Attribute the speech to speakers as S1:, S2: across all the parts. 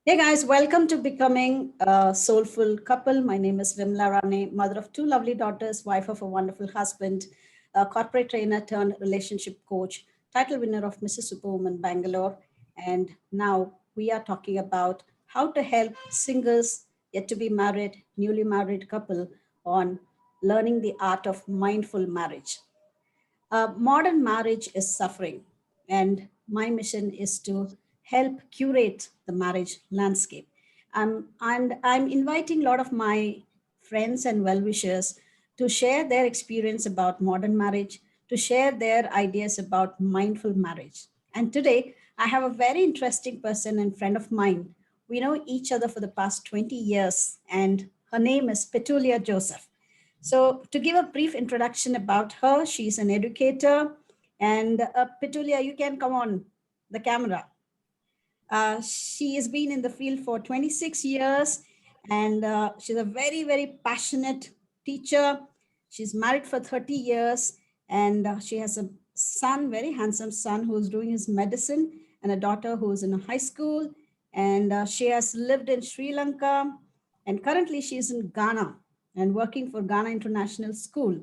S1: Hey guys, welcome to Becoming a Soulful Couple. My name is Vimala Rane, mother of two lovely daughters, wife of a wonderful husband, a corporate trainer turned relationship coach, title winner of Mrs. Superwoman Bangalore. And now we are talking about how to help singles, yet to be married, newly married couple on learning the art of mindful marriage. Modern marriage is suffering, and my mission is to help curate the marriage landscape. And I'm inviting a lot of my friends and well wishers to share their experience about modern marriage, to share their ideas about mindful marriage. And today, I have a very interesting person and friend of mine. We know each other for the past 20 years, and her name is Petulia Joseph. So, to give a brief introduction about her, she's an educator. And Petulia, you can come on the camera. She has been in the field for 26 years, and she's a very, very passionate teacher. She's married for 30 years, and she has a son, very handsome son, who's doing his medicine, and a daughter who's in a high school. And she has lived in Sri Lanka, and currently she's in Ghana and working for Ghana International School.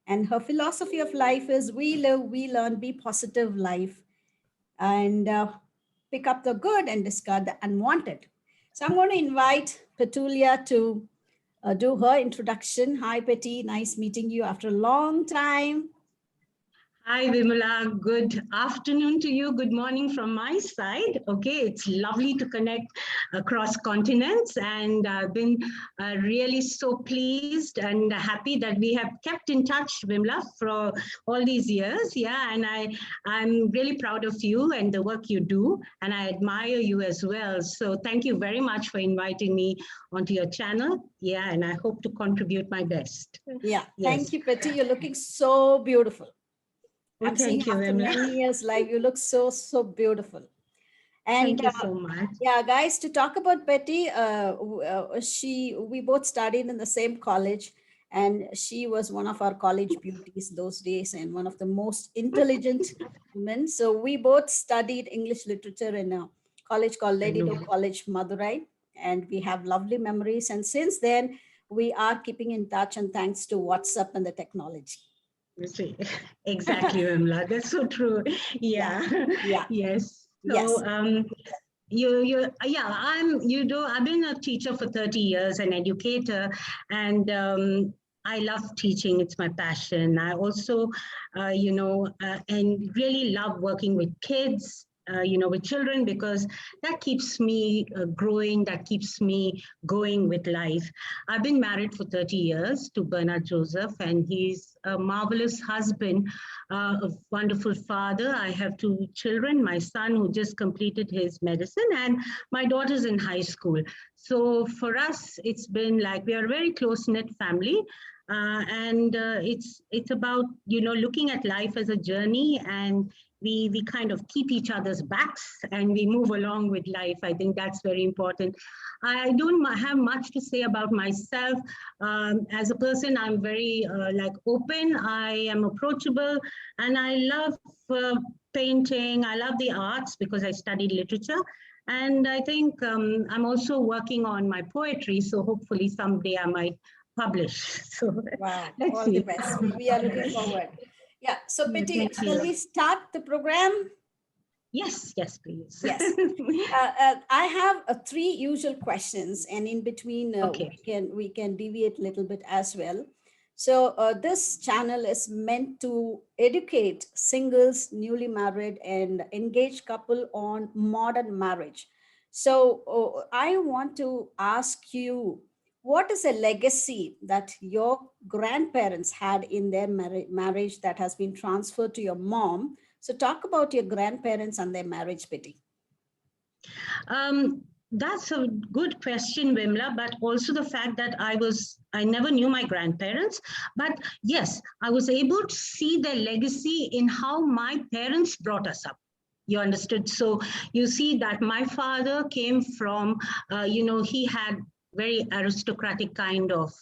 S1: And her philosophy of life is we live, we learn, be positive life, and pick up the good and discard the unwanted. So I'm going to invite Petulia to do her introduction. Hi, Petty. Nice meeting you after a long time.
S2: Hi, Vimala. Good afternoon to you. Good morning from my side. Okay, it's lovely to connect across continents, and I've been really so pleased and happy that we have kept in touch, Vimala, for all these years. Yeah, and I'm really proud of you and the work you do, and I admire you as well. So thank you very much for inviting me onto your channel. Yeah, and I hope to contribute my best.
S1: Yeah, thank you, Petty. You're looking so beautiful.
S2: Well,
S1: I'm seeing
S2: thank you,
S1: after
S2: Vimala.
S1: many years live, you look so, so beautiful. And
S2: Thank you so much.
S1: yeah, guys, to talk about Betty, we both studied in the same college, and she was one of our college beauties those days, and one of the most intelligent women. So we both studied English literature in a college called
S2: I
S1: Lady
S2: know.
S1: Do College, Madurai, and we have lovely memories. And since then, we are keeping in touch, and thanks to WhatsApp and the technology.
S2: You see, exactly, Vimla. That's so true.
S1: Yeah,
S2: Yeah.
S1: yeah,
S2: Yes.
S1: yes.
S2: So, yeah, I've been a teacher for 30 years, an educator, and I love teaching. It's my passion. I also, and really love working with kids. With children, because that keeps me growing, that keeps me going with life. I've been married for 30 years to Bernard Joseph, and he's a marvelous husband, a wonderful father. I have two children, my son who just completed his medicine, and my daughter's in high school. So for us, it's been like we are a very close-knit family. And it's about looking at life as a journey, and we kind of keep each other's backs and we move along with life. I think that's very important. I don't have much to say about myself. As a person, I'm very like open. I am approachable, and I love painting. I love the arts because I studied literature. And I think I'm also working on my poetry. So hopefully someday I might publish. So
S1: Wow,
S2: let's
S1: all the
S2: see.
S1: best. We are looking forward. Yeah, so
S2: Yeah,
S1: Pity,
S2: thank
S1: shall
S2: you.
S1: we start the program?
S2: Yes, yes, please.
S1: Yes. I have three usual questions, and in between
S2: Okay.
S1: we can deviate a little bit as well. So this channel is meant to educate singles, newly married, and engaged couple on modern marriage. So I want to ask you, what is a legacy that your grandparents had in their marriage that has been transferred to your mom? So talk about your grandparents and their marriage, Betty.
S2: That's a good question, Vimla, but also the fact that I never knew my grandparents. But yes, I was able to see their legacy in how my parents brought us up. You understood? So you see that my father came from, he had very aristocratic kind of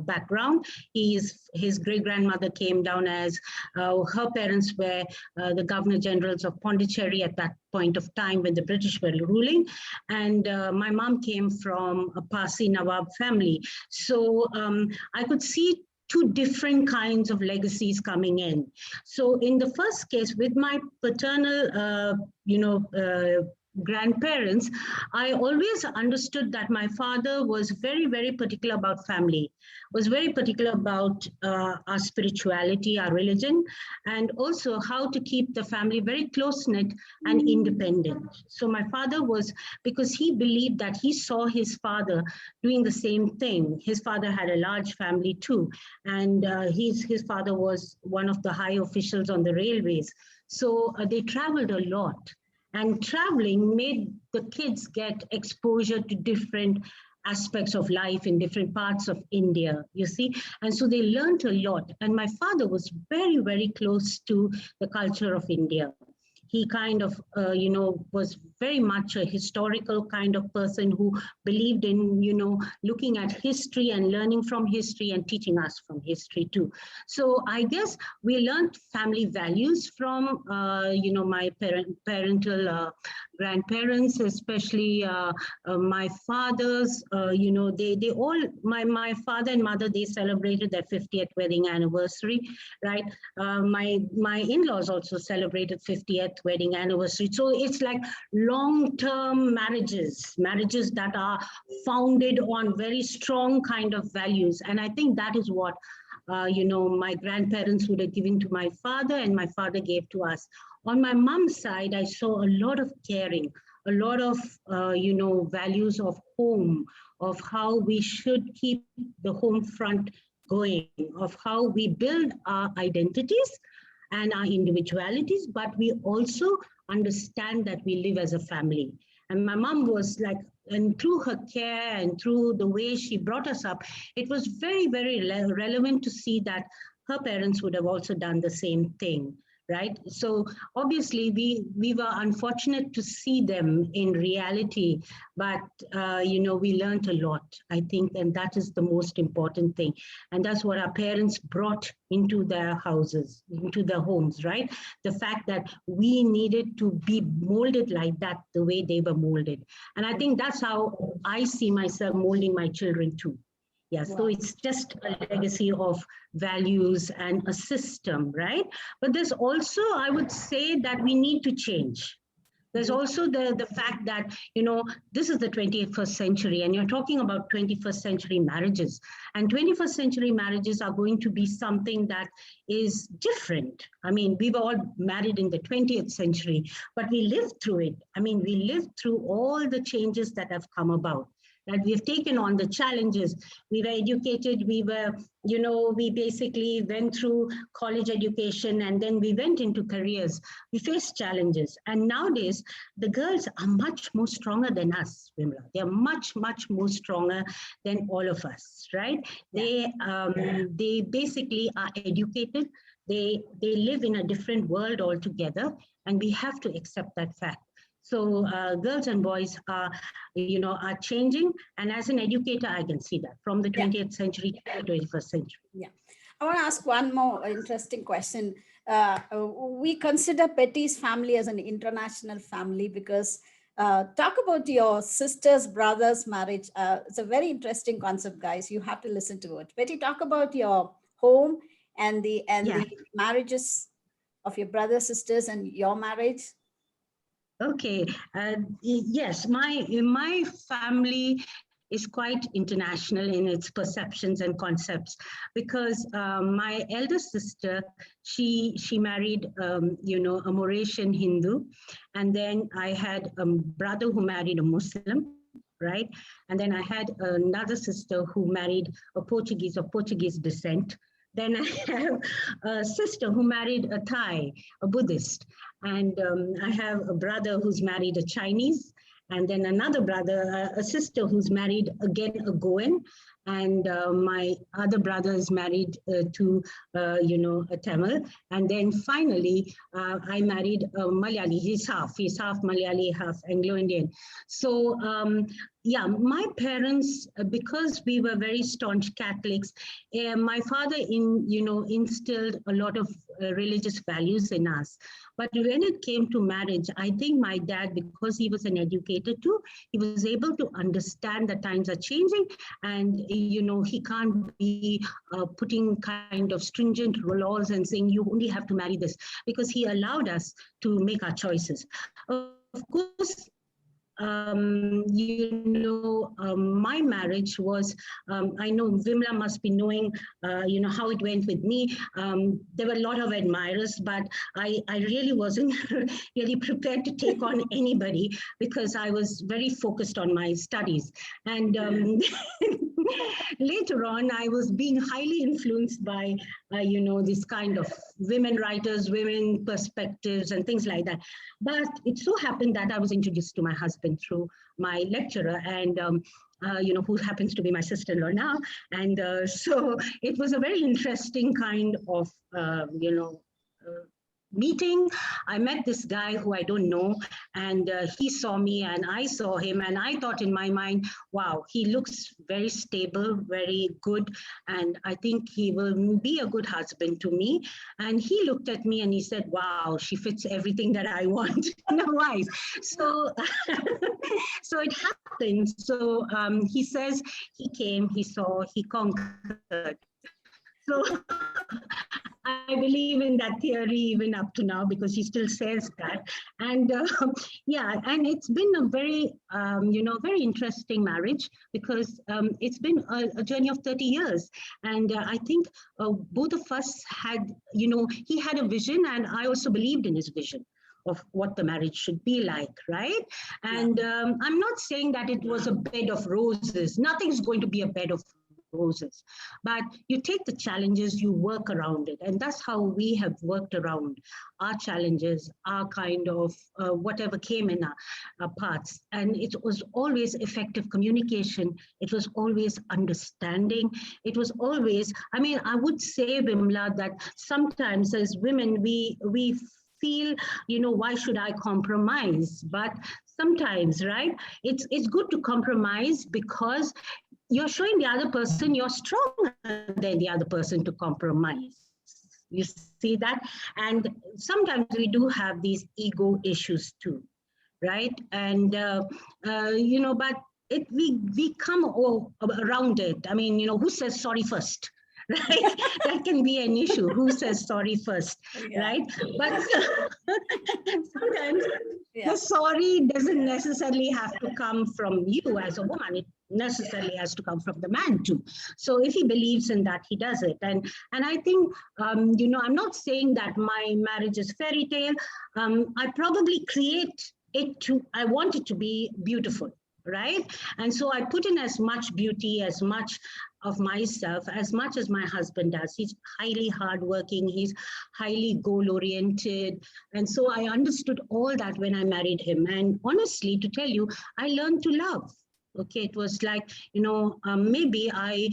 S2: background. His great-grandmother came down as, her parents were the Governor Generals of Pondicherry at that point of time when the British were ruling. And my mom came from a Parsi Nawab family. So I could see two different kinds of legacies coming in. So in the first case, with my paternal, grandparents, I always understood that my father was very, very particular about family, was very particular about our spirituality, our religion, and also how to keep the family very close-knit and independent. So my father was, because he believed that he saw his father doing the same thing. His father had a large family too, and his father was one of the high officials on the railways. So they traveled a lot. And traveling made the kids get exposure to different aspects of life in different parts of India, you see. And so they learned a lot. And my father was very, very close to the culture of India. He kind of, was very much a historical kind of person who believed in, looking at history and learning from history and teaching us from history too. So I guess we learned family values from, my parental grandparents, especially my father's, they all, my father and mother, they celebrated their 50th wedding anniversary, right? My in-laws also celebrated 50th wedding anniversary. So it's like long-term marriages that are founded on very strong kind of values. And I think that is what, my grandparents would have given to my father and my father gave to us. On my mom's side, I saw a lot of caring, a lot of, values of home, of how we should keep the home front going, of how we build our identities and our individualities, but we also understand that we live as a family. And my mom was like, and through her care and through the way she brought us up, it was very, very relevant to see that her parents would have also done the same thing. Right. So obviously we were unfortunate to see them in reality, but, we learned a lot, I think, and that is the most important thing. And that's what our parents brought into their houses, into their homes, right? The fact that we needed to be molded like that, the way they were molded. And I think that's how I see myself molding my children too. Yeah, so it's just a legacy of values and a system, right? But there's also, I would say that we need to change. There's also the fact that, this is the 21st century and you're talking about 21st century marriages. And 21st century marriages are going to be something that is different. I mean, we were all married in the 20th century, but we lived through it. I mean, we lived through all the changes that have come about. That we've taken on the challenges. We were educated, we basically went through college education and then we went into careers. We faced challenges. And nowadays, the girls are much more stronger than us, Vimala. They're much, much more stronger than all of us, right? Yeah. They basically are educated. They live in a different world altogether, and we have to accept that fact. So girls and boys are changing. And as an educator, I can see that from the 20th century to the 21st century.
S1: Yeah. I want to ask one more interesting question. We consider Petty's family as an international family because talk about your sister's brother's marriage. It's a very interesting concept, guys. You have to listen to it. Petty, talk about your home and the marriages of your brothers, sisters, and your marriage.
S2: Okay. Yes, my family is quite international in its perceptions and concepts because my elder sister, she married, a Mauritian Hindu. And then I had a brother who married a Muslim, right? And then I had another sister who married a Portuguese of Portuguese descent. Then I have a sister who married a Thai, a Buddhist. And I have a brother who's married a Chinese. And then another brother, a sister who's married, again, a Goan. and my other brother is married to, a Tamil. And then finally, I married a Malayali. He's half Malayali, half Anglo-Indian. So, yeah, my parents, because we were very staunch Catholics, my father instilled a lot of religious values in us. But when it came to marriage, I think my dad, because he was an educator too, he was able to understand that times are changing, and he can't be putting kind of stringent laws and saying you only have to marry this, because he allowed us to make our choices. Of course, my marriage was, I know Vimla must be knowing, how it went with me. There were a lot of admirers, but I really wasn't really prepared to take on anybody, because I was very focused on my studies. And later on, I was being highly influenced by, this kind of women writers, women perspectives, and things like that. But it so happened that I was introduced to my husband through my lecturer, and who happens to be my sister-in-law now. And so it was a very interesting kind of, meeting. I met this guy who I don't know, and he saw me and I saw him, and I thought in my mind, wow, he looks very stable, very good, and I think he will be a good husband to me. And he looked at me and he said, wow, she fits everything that I want in a wife. So, so it happened. So he says he came, he saw, he conquered. So I believe in that theory even up to now, because he still says that. And yeah, and it's been a very, very interesting marriage, because it's been a journey of 30 years. And I think both of us had, he had a vision, and I also believed in his vision of what the marriage should be like, right? And I'm not saying that it was a bed of roses. Nothing's going to be a bed of roses, but you take the challenges, you work around it, and that's how we have worked around our challenges, our kind of whatever came in our paths. And it was always effective communication, it was always understanding, it was always, I mean, I would say, Vimla, that sometimes as women we feel, why should I compromise? But sometimes, right, it's good to compromise, because you're showing the other person you're stronger than the other person to compromise. You see that? And sometimes we do have these ego issues too, right? And, but we come all around it. I mean, who says sorry first? Right? That can be an issue. Who says sorry first? Right? But sometimes the sorry doesn't necessarily have to come from you as a woman. It necessarily has to come from the man too. So if he believes in that, he does it. And I think, I'm not saying that my marriage is fairy tale. I probably create it I want it to be beautiful, right? And so I put in as much beauty, as much of myself, as much as my husband does. He's highly hardworking, he's highly goal-oriented. And so I understood all that when I married him. And honestly, to tell you, I learned to love. Okay, it was like, maybe I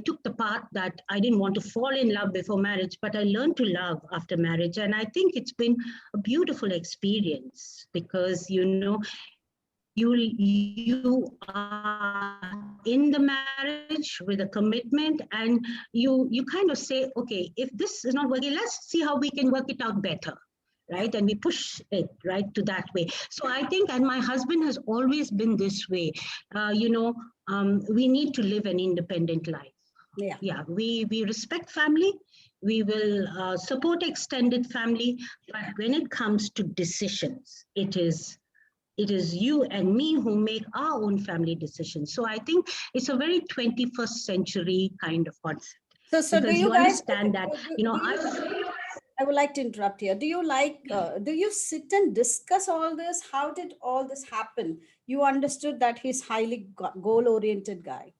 S2: took the path that I didn't want to fall in love before marriage, but I learned to love after marriage. And I think it's been a beautiful experience, because, you are in the marriage with a commitment, and you kind of say, okay, if this is not working, let's see how we can work it out better, right? And we push it right to that way. So I think, and my husband has always been this way, we need to live an independent life. Yeah, we respect family, we will support extended family, but when it comes to decisions, it is you and me who make our own family decisions. So I think it's a very 21st century kind of concept.
S1: So do you guys understand that? I would like to interrupt here. Do you sit and discuss all this? How did all this happen? You understood that he's highly goal-oriented guy,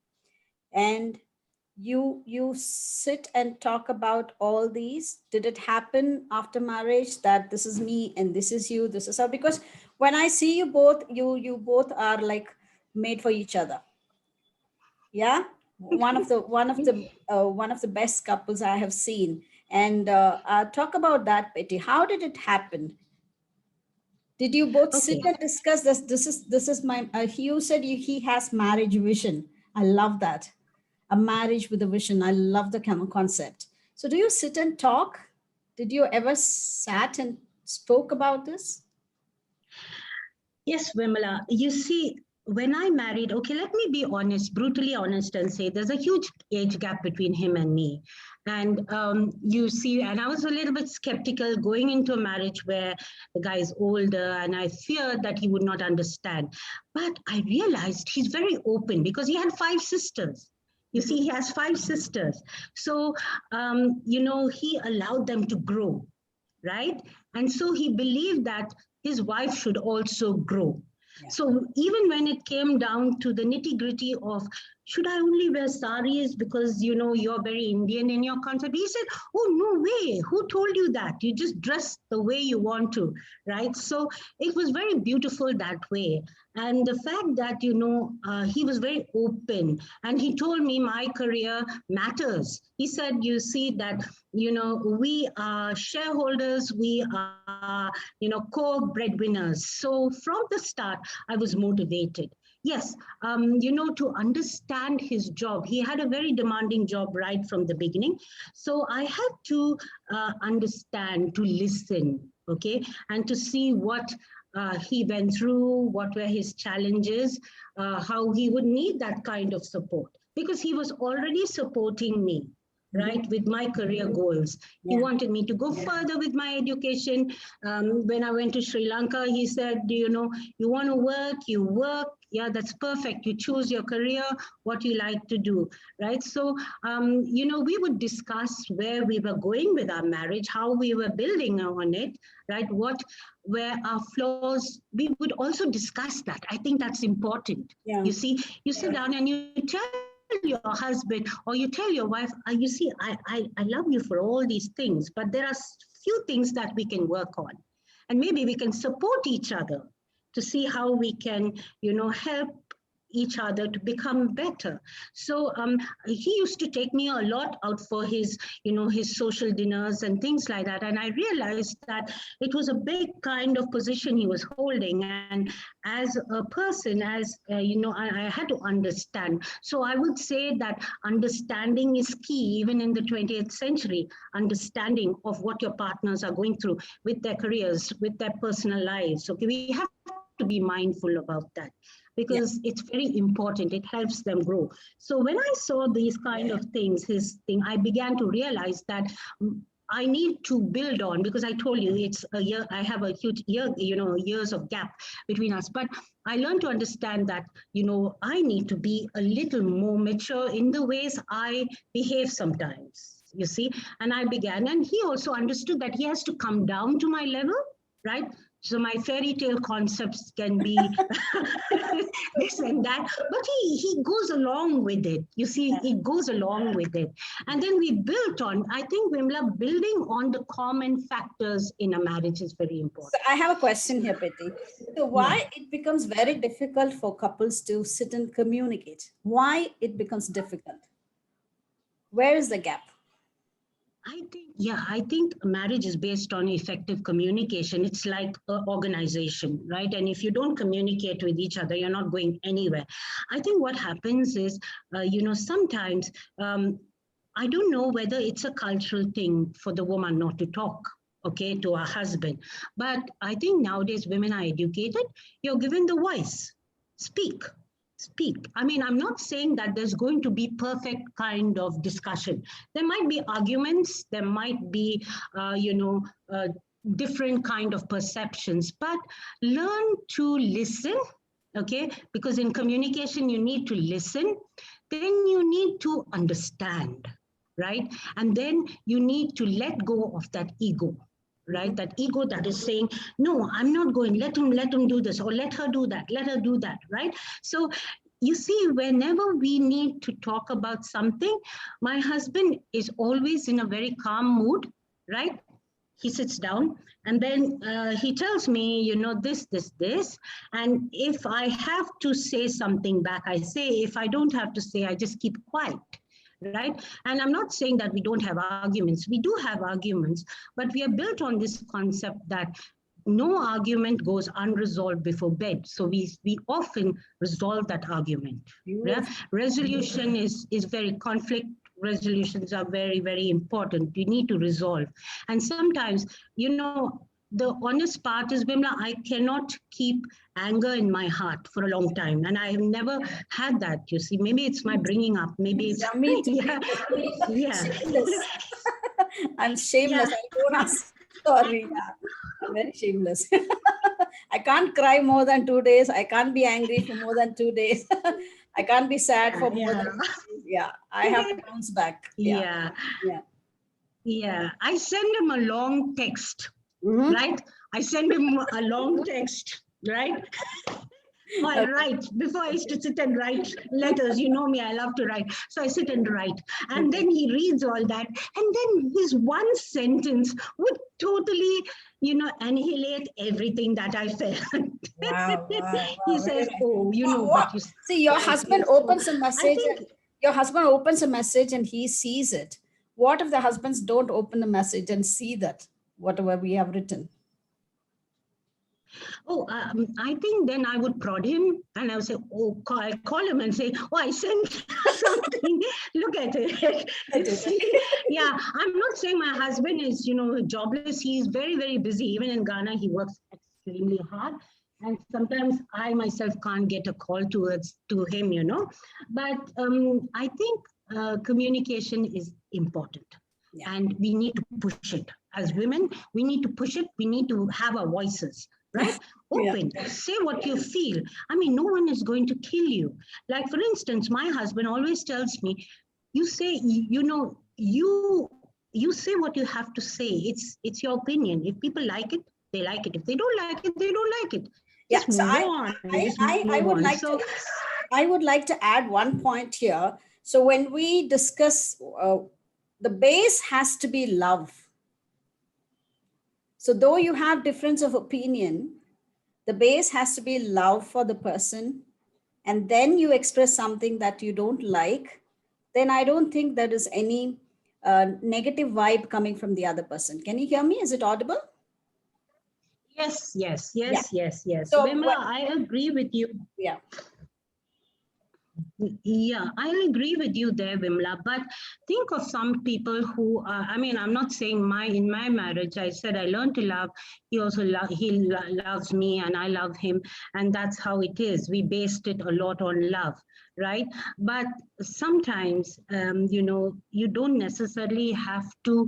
S1: and you sit and talk about all these. Did it happen after marriage that this is me and this is you, this is how? Because when I see you both, you both are like made for each other. Yeah. one of the best couples I have seen. And talk about that, Betty. How did it happen? Did you both sit
S2: Okay.
S1: and discuss this? This is my. You said he has marriage vision. I love that. A marriage with a vision. I love the concept. So, do you sit and talk? Did you ever sat and spoke about this?
S2: Yes, Vimala. You see, when I married, okay, let me be honest, brutally honest, and say there's a huge age gap between him and me. And you see, and I was a little bit skeptical going into a marriage where the guy is older, and I feared that he would not understand. But I realized he's very open because he had five sisters. You see, he has five sisters. So, he allowed them to grow, right? And so he believed that his wife should also grow.
S1: Yeah.
S2: So even when it came down to the nitty gritty of should I only wear saris because you're very Indian in your concept, he said, "Oh no way! Who told you that? You just dress the way you want to, right?" So it was very beautiful that way. And the fact that he was very open, and he told me my career matters. He said, "You see that we are shareholders, we are co-breadwinners." So from the start I was motivated. Yes, to understand his job. He had a very demanding job right from the beginning. So I had to understand, to listen, okay, and to see what he went through, what were his challenges, how he would need that kind of support, because he was already supporting me, right, with my career goals. He
S1: Yeah.
S2: wanted me to go further with my education. When I went to Sri Lanka, he said, you want to work, you work. Yeah, that's perfect. You choose your career, what you like to do, right? So, we would discuss where we were going with our marriage, how we were building on it, right? What were our flaws. We would also discuss that. I think that's important.
S1: Yeah.
S2: You see, you sit down and you tell your husband or you tell your wife, you see, I love you for all these things, but there are few things that we can work on. And maybe we can support each other to see how we can, help each other to become better. So he used to take me a lot out for his social dinners and things like that. And I realized that it was a big kind of position he was holding. And as a person, I had to understand. So I would say that understanding is key, even in the 20th century, understanding of what your partners are going through with their careers, with their personal lives. Okay, we have to be mindful about that, because
S1: Yeah.
S2: it's very important. It helps them grow. So when I saw these kind of things, his thing, I began to realize that I need to build on, because I told you it's a year, I have a huge year, years of gap between us. But I learned to understand that, I need to be a little more mature in the ways I behave sometimes, you see. And I began, and he also understood that he has to come down to my level, right? So my fairy tale concepts can be this and that, but he goes along with it. You see,
S1: Yeah.
S2: he goes along with it, and then we built on. I think, Vimla, building on the common factors in a marriage is very
S1: So
S2: important.
S1: I have a question here, Betty. So
S2: Yeah.
S1: why it becomes very difficult for couples to sit and communicate? Why it becomes difficult? Where is the gap?
S2: I think marriage is based on effective communication. It's like an organization, right? And if you don't communicate with each other, you're not going anywhere. I think what happens is, sometimes I don't know whether it's a cultural thing for the woman not to talk, okay, to her husband. But I think nowadays women are educated. You're given the voice. Speak. Speak. I mean, I'm not saying that there's going to be perfect kind of discussion. There might be arguments. There might be, different kind of perceptions. But learn to listen, okay? Because in communication, you need to listen. Then you need to understand, right? And then you need to let go of that ego, right? That ego that is saying, no, I'm not going, let him do this, or let her do that, let her do that, right? So you see, whenever we need to talk about something, my husband is always in a very calm mood, right? he sits down and then he tells me, you know, this. And if I have to say something back, I say. If I don't have to say, I just keep quiet. Right? And I'm not saying that we don't have arguments. We do have arguments, but we are built on this concept that no argument goes unresolved before bed. So we often resolve that argument. Yeah? Resolution is very conflict. Resolutions are very, very important. You need to resolve. And sometimes, you know, the honest part is, Vimla, I cannot keep anger in my heart for a long time. And I have never had that, you see. Maybe it's my bringing up. Maybe it's, yeah.
S1: Shameless. I'm shameless.
S2: Yeah.
S1: I don't ask. Sorry. Yeah. I'm very shameless. I can't cry more than 2 days. I can't be angry for more than 2 days. I can't be sad for more than 2 days. Yeah. I have to bounce back.
S2: Yeah. I send him a long text, right? I send him a long text, right? I write. Before I used to sit and write letters. You know me, I love to write. So I sit and write. And then he reads all that. And then his one sentence would totally, you know, annihilate everything that I felt.
S1: Wow.
S2: He says, oh, you know what you
S1: see, your husband opens a message. Your husband opens a message and he sees it. What if the husbands don't open the message and see that, whatever we have written?
S2: Oh, I think then I would prod him and I would say, oh, I call him and say, oh, I sent something. Look at it. Yeah, I'm not saying my husband is, you know, jobless. He's very, very busy. Even in Ghana, he works extremely hard. And sometimes I myself can't get a call to him, you know. But I think communication is important. Yeah. And we need to push it. As women, we need to push it. We need to have our voices. Right? Open, say what you feel. I mean, no one is going to kill you. Like, for instance, my husband always tells me, you say, you know, you say what you have to say. It's your opinion. If people like it, they like it. If they don't like it, they don't like it.
S1: Just move on. I would like to add one point here. So when we discuss, the base has to be love. So though you have difference of opinion, the base has to be love for the person, and then you express something that you don't like, then I don't think there is any negative vibe coming from the other person. Can you hear me? Is it audible?
S2: Yes. So Vimala, I agree with you.
S1: Yeah.
S2: Yeah, I agree with you there, Vimala. But think of some people who, I mean, I'm not saying in my marriage, I said I learned to love. He also loves me and I love him. And that's how it is. We based it a lot on love, right? But sometimes, you know, you don't necessarily have to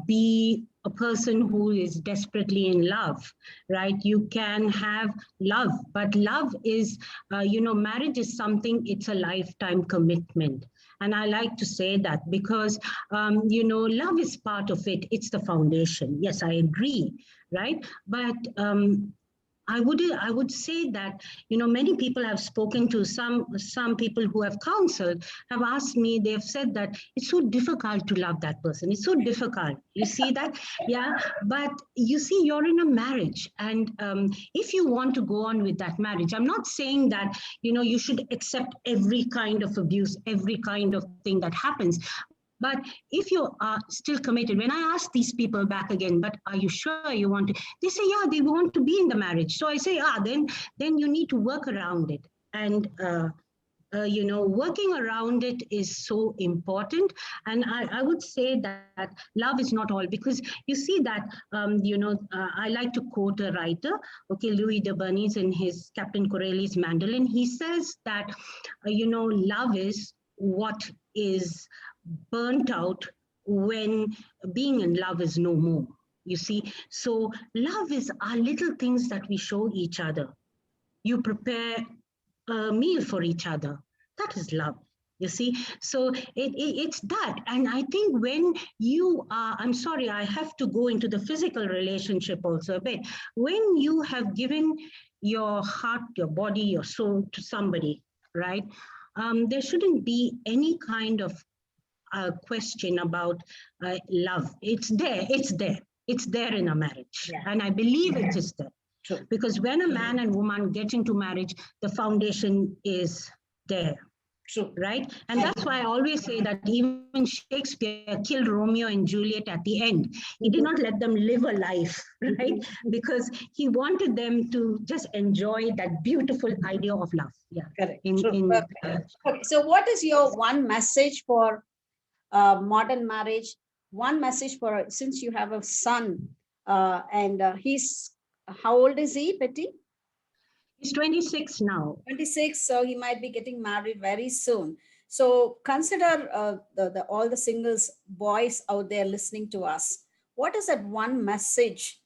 S2: be a person who is desperately in love, right? You can have love, but love is, you know, marriage is something, it's a lifetime commitment. And I like to say that because, you know, love is part of it. It's the foundation. Yes, I agree, right? But I would say that, you know, many people have spoken to some people who have counseled, have asked me, they've said that it's so difficult to love that person. It's so difficult. You see that? Yeah. But you see, you're in a marriage. And if you want to go on with that marriage, I'm not saying that, you know, you should accept every kind of abuse, every kind of thing that happens. But if you are still committed, when I ask these people back again, but are you sure you want to? They say, yeah, they want to be in the marriage. So I say, then you need to work around it. And, you know, working around it is so important. And I would say that love is not all, because you see that, you know, I like to quote a writer, okay, Louis de Bernis in his Captain Corelli's Mandolin. He says that, you know, love is what is burnt out when being in love is no more. You see, so love is our little things that we show each other. You prepare a meal for each other. That is love. You see, so it's that. And I think when you are, I'm sorry, I have to go into the physical relationship also a bit. When you have given your heart, your body, your soul to somebody, right? There shouldn't be any kind of question about love. It's there. it's there in a marriage.
S1: Yeah.
S2: And I believe it is there.
S1: True.
S2: Because when a man and woman get into marriage, the foundation is there.
S1: True.
S2: Right? And that's why I always say that even Shakespeare killed Romeo and Juliet at the end. He did not let them live a life, right? Because he wanted them to just enjoy that beautiful idea of love. Yeah.
S1: Correct. True. Okay. So what is your one message for modern marriage? One message for, since you have a son, and he's, how old is he, Betty?
S2: He's 26 now.
S1: 26, so he might be getting married very soon. So consider all the singles boys out there listening to us. What is that one message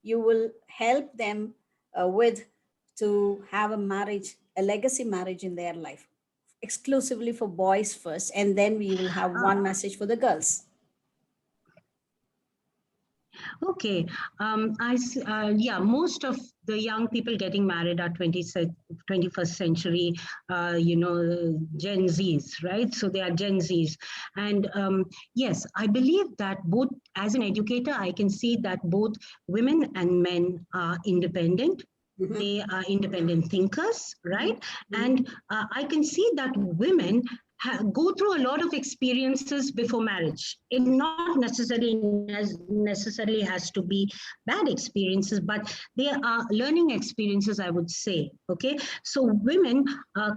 S1: you will help them with to have a marriage, a legacy marriage in their life? Exclusively for boys first, and then we will have one message for the girls.
S2: Okay. Yeah, most of the young people getting married are 21st century, Gen Zs, right? So they are Gen Zs. And yes, I believe that both, as an educator, I can see that both women and men are independent. Mm-hmm. They are independent thinkers, right? Mm-hmm. And I can see that women go through a lot of experiences before marriage. It not necessarily has to be bad experiences, but they are learning experiences, I would say. Okay, so women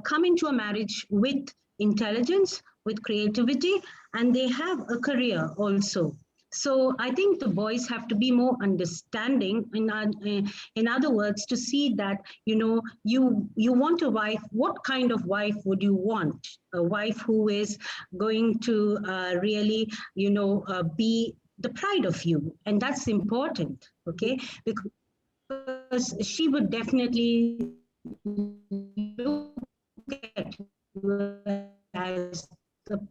S2: come into a marriage with intelligence, with creativity, and they have a career also. So I think the boys have to be more understanding. In other words, to see that, you want a wife. What kind of wife would you want? A wife who is going to really, be the pride of you, and that's important. Okay, because she would definitely look at you as the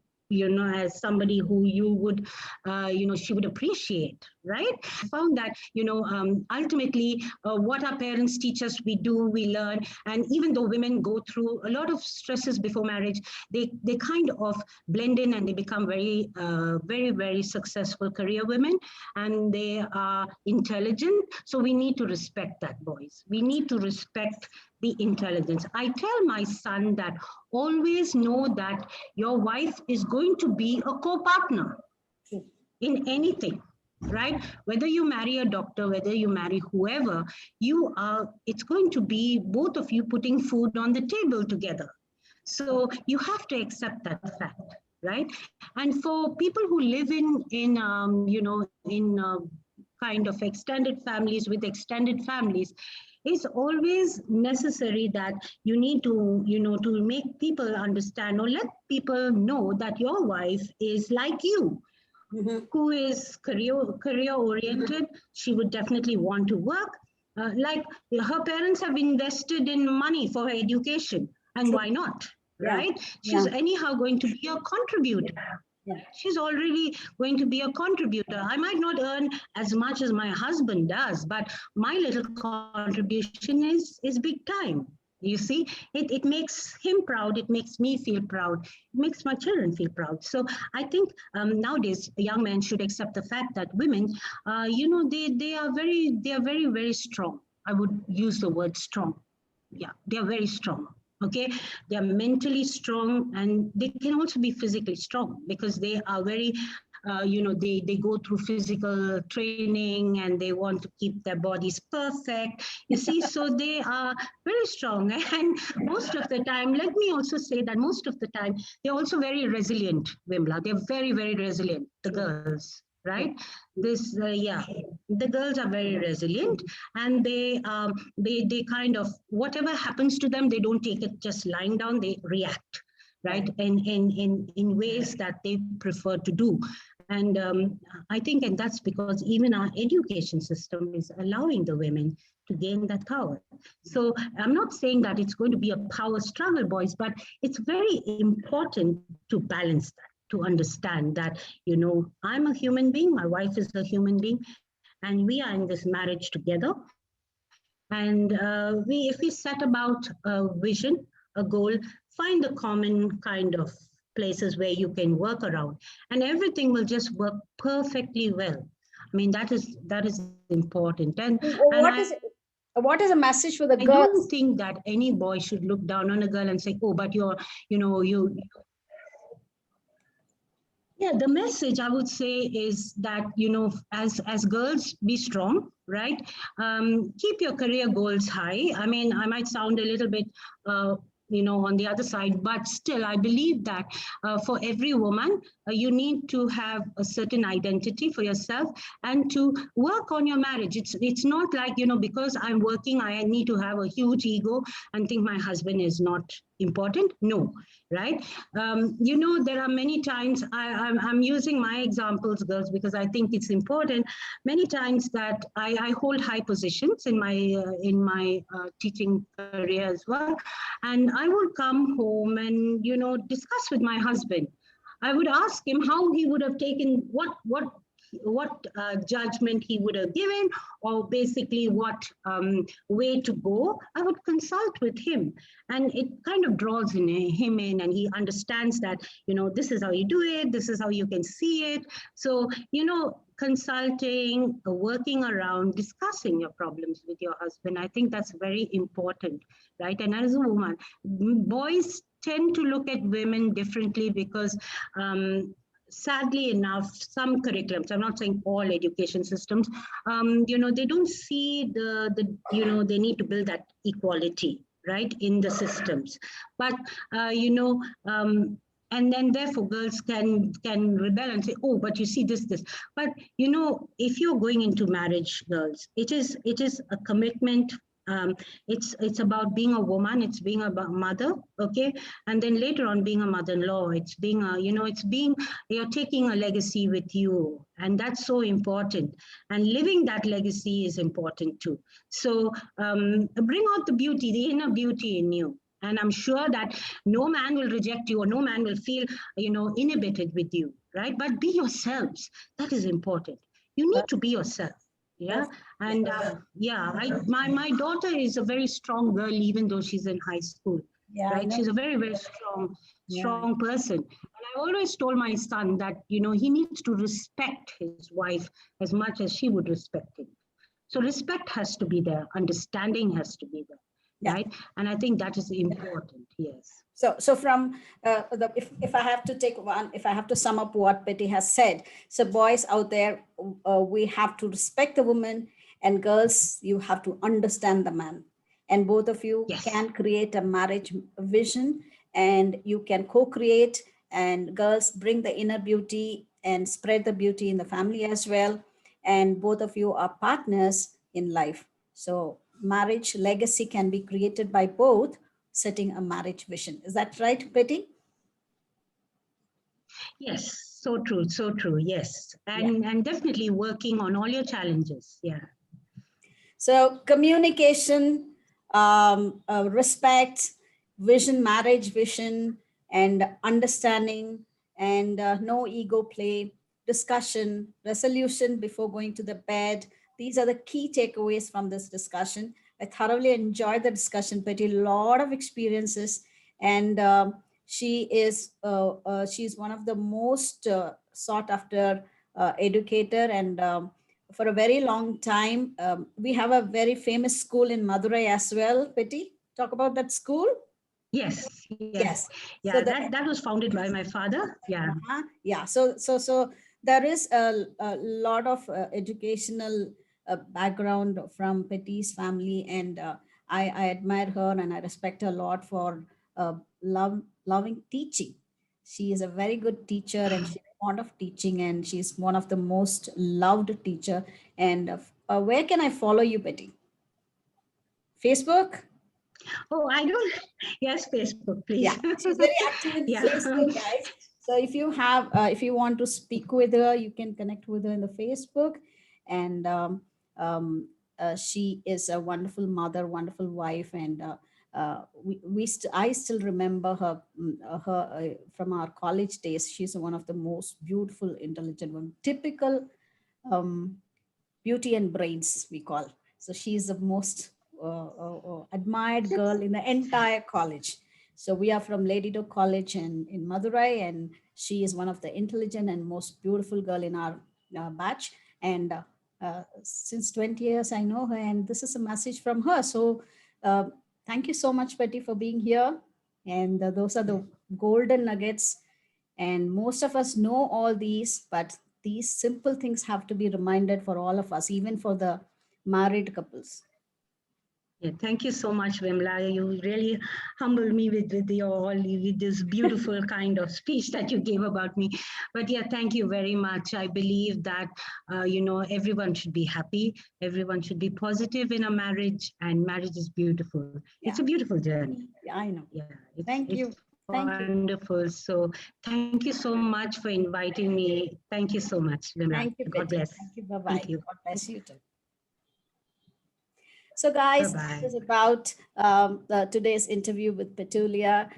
S2: as somebody who you would, she would appreciate, right? Found that, ultimately, what our parents teach us, we do, we learn. And even though women go through a lot of stresses before marriage, they kind of blend in and they become very, very successful career women, and they are intelligent. So we need to respect that, boys. We need to respect the intelligence. I tell my son that always know that your wife is going to be a co-partner in anything, right? Whether you marry a doctor, whether you marry whoever, it's going to be both of you putting food on the table together. So you have to accept that fact, right? And for people who live in kind of extended families with extended families, it's always necessary that you need to, to make people understand or let people know that your wife is like you, who is career oriented. She would definitely want to work. Like her parents have invested in money for her education, and why not? Right? She's anyhow going to be a contributor. She's already going to be a contributor. I might not earn as much as my husband does, but my little contribution is big time. You see, it makes him proud. It makes me feel proud. It makes my children feel proud. So I think nowadays young men should accept the fact that women, they are very strong. I would use the word strong. Yeah, they are very strong. Okay, they are mentally strong, and they can also be physically strong because they are very, they go through physical training and they want to keep their bodies perfect. You see, so they are very strong. And most of the time, let me also say that most of the time, they're also very resilient, Vimla. They're very resilient, the girls. Right? The girls are very resilient, and they kind of, whatever happens to them, they don't take it just lying down. They react, right? In ways that they prefer to do. And I think, and that's because even our education system is allowing the women to gain that power. So I'm not saying that it's going to be a power struggle, boys, but it's very important to balance that, to understand that, I'm a human being, my wife is a human being, and we are in this marriage together. And if we set about a vision, a goal, find the common kind of places where you can work around, and everything will just work perfectly well. I mean, that is important. And
S1: What is a message for the
S2: I don't
S1: girls?
S2: think that any boy should look down on a girl and say, oh, but you're, yeah, the message I would say is that, as girls, be strong, right? Keep your career goals high. I mean, I might sound a little bit, on the other side, but still, I believe that for every woman, you need to have a certain identity for yourself and to work on your marriage. It's not like, because I'm working, I need to have a huge ego and think my husband is not important. No, right? There are many times I'm using my examples, girls, because I think it's important. Many times that I hold high positions in my teaching career as well, and I would come home and discuss with my husband. I would ask him how he would have taken what judgment he would have given, or basically what way to go. I would consult with him, and it kind of draws him in, and he understands that this is how you do it, this is how you can see it. So consulting, working around, discussing your problems with your husband, I think that's very important, right? And as a woman, boys tend to look at women differently because sadly enough, some curriculums, I'm not saying all education systems, they don't see they need to build that equality, right, in the systems. But, and then therefore girls can rebel and say, oh, but you see this. But, if you're going into marriage, girls, it is a commitment. It's about being a woman, it's being a mother, okay, and then later on being a mother-in-law. It's being you're taking a legacy with you, and that's so important, and living that legacy is important too. So bring out the inner beauty in you, and I'm sure that no man will reject you, or no man will feel inhibited with you, right? But be yourselves. That is important. You need to be yourself. Yeah. And my daughter is a very strong girl, even though she's in high school.
S1: Yeah,
S2: Right. She's a very, very strong person. And I always told my son that, he needs to respect his wife as much as she would respect him. So respect has to be there. Understanding has to be there.
S1: Yeah.
S2: Right. And I think that is important. Yes.
S1: So from if I have to take one, if I have to sum up what Betty has said, so boys out there, we have to respect the woman, and girls, you have to understand the man, and both of you can create a marriage vision, and you can co-create, and girls bring the inner beauty and spread the beauty in the family as well, and both of you are partners in life. So marriage legacy can be created by both setting a marriage vision. Is that right, Betty?
S2: Yes, so true, so true. Yes, and definitely working on all your challenges. Yeah.
S1: So communication, respect, vision, marriage vision, and understanding, and no ego play, discussion, resolution before going to the bed. These are the key takeaways from this discussion. I thoroughly enjoyed the discussion, Betty. A lot of experiences, and she's one of the most sought after educator, and for a very long time. We have a very famous school in Madurai as well. Betty, talk about that school.
S2: Yes. Yeah, so that was founded by my father. Yeah.
S1: Yeah. So there is a lot of educational background from Betty's family, and I admire her and I respect her a lot for loving teaching. She is a very good teacher, and she's fond of teaching, and she's one of the most loved teacher. And where can I follow you, Betty? Facebook?
S2: Oh, I don't. Yes, Facebook, please.
S1: Yeah, she's very active in Facebook, guys. So if you want to speak with her, you can connect with her in the Facebook. And she is a wonderful mother, wonderful wife, and I still remember her from our college days. She's one of the most beautiful, intelligent women, typical um, beauty and brains, we call. So she's the most admired girl in the entire college. So we are from Lady Doe College and in Madurai, and she is one of the intelligent and most beautiful girl in our batch. And since 20 years, I know her, and this is a message from her. So uh, thank you so much, Betty, for being here. And those are the golden nuggets. And most of us know all these, but these simple things have to be reminded for all of us, even for the married couples.
S2: Yeah, thank you so much, Vimla. You really humbled me with your with this beautiful kind of speech that you gave about me. But yeah, thank you very much. I believe that everyone should be happy, everyone should be positive in a marriage, and marriage is beautiful. It's a
S1: Yeah,
S2: beautiful journey.
S1: yeah, I know.
S2: Yeah,
S1: Thank
S2: it's
S1: you. Thank you.
S2: wonderful. So thank you so much for inviting me. Thank you so much, Vimla.
S1: Thank you,
S2: God
S1: Betty.
S2: bless.
S1: Thank you.
S2: Thank
S1: Bye-bye.
S2: you.
S1: God bless you too. So,
S2: Bye
S1: guys, that
S2: bye.
S1: was about today's interview with Petulia.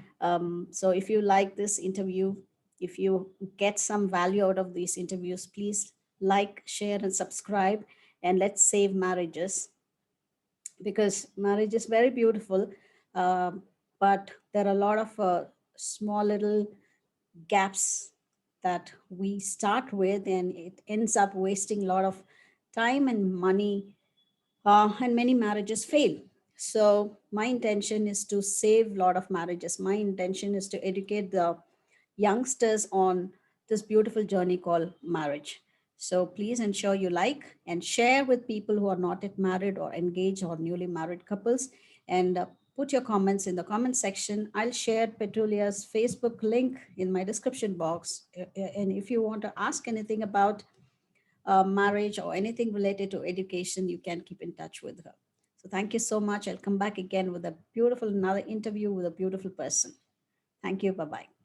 S1: So, if you like this interview, if you get some value out of these interviews, please like, share, and subscribe. And let's save marriages, because marriage is very beautiful. Um, but there are a lot of small little gaps that we start with, and it ends up wasting a lot of time and money, and many marriages fail. So my intention is to save a lot of marriages. My intention is to educate the youngsters on this beautiful journey called marriage. So please ensure you like and share with people who are not yet married or engaged or newly married couples, and put your comments in the comment section. I'll share Petulia's Facebook link in my description box. And if you want to ask anything about marriage or anything related to education, you can keep in touch with her. So thank you so much. I'll come back again with a beautiful another interview with a beautiful person. Thank you. Bye bye.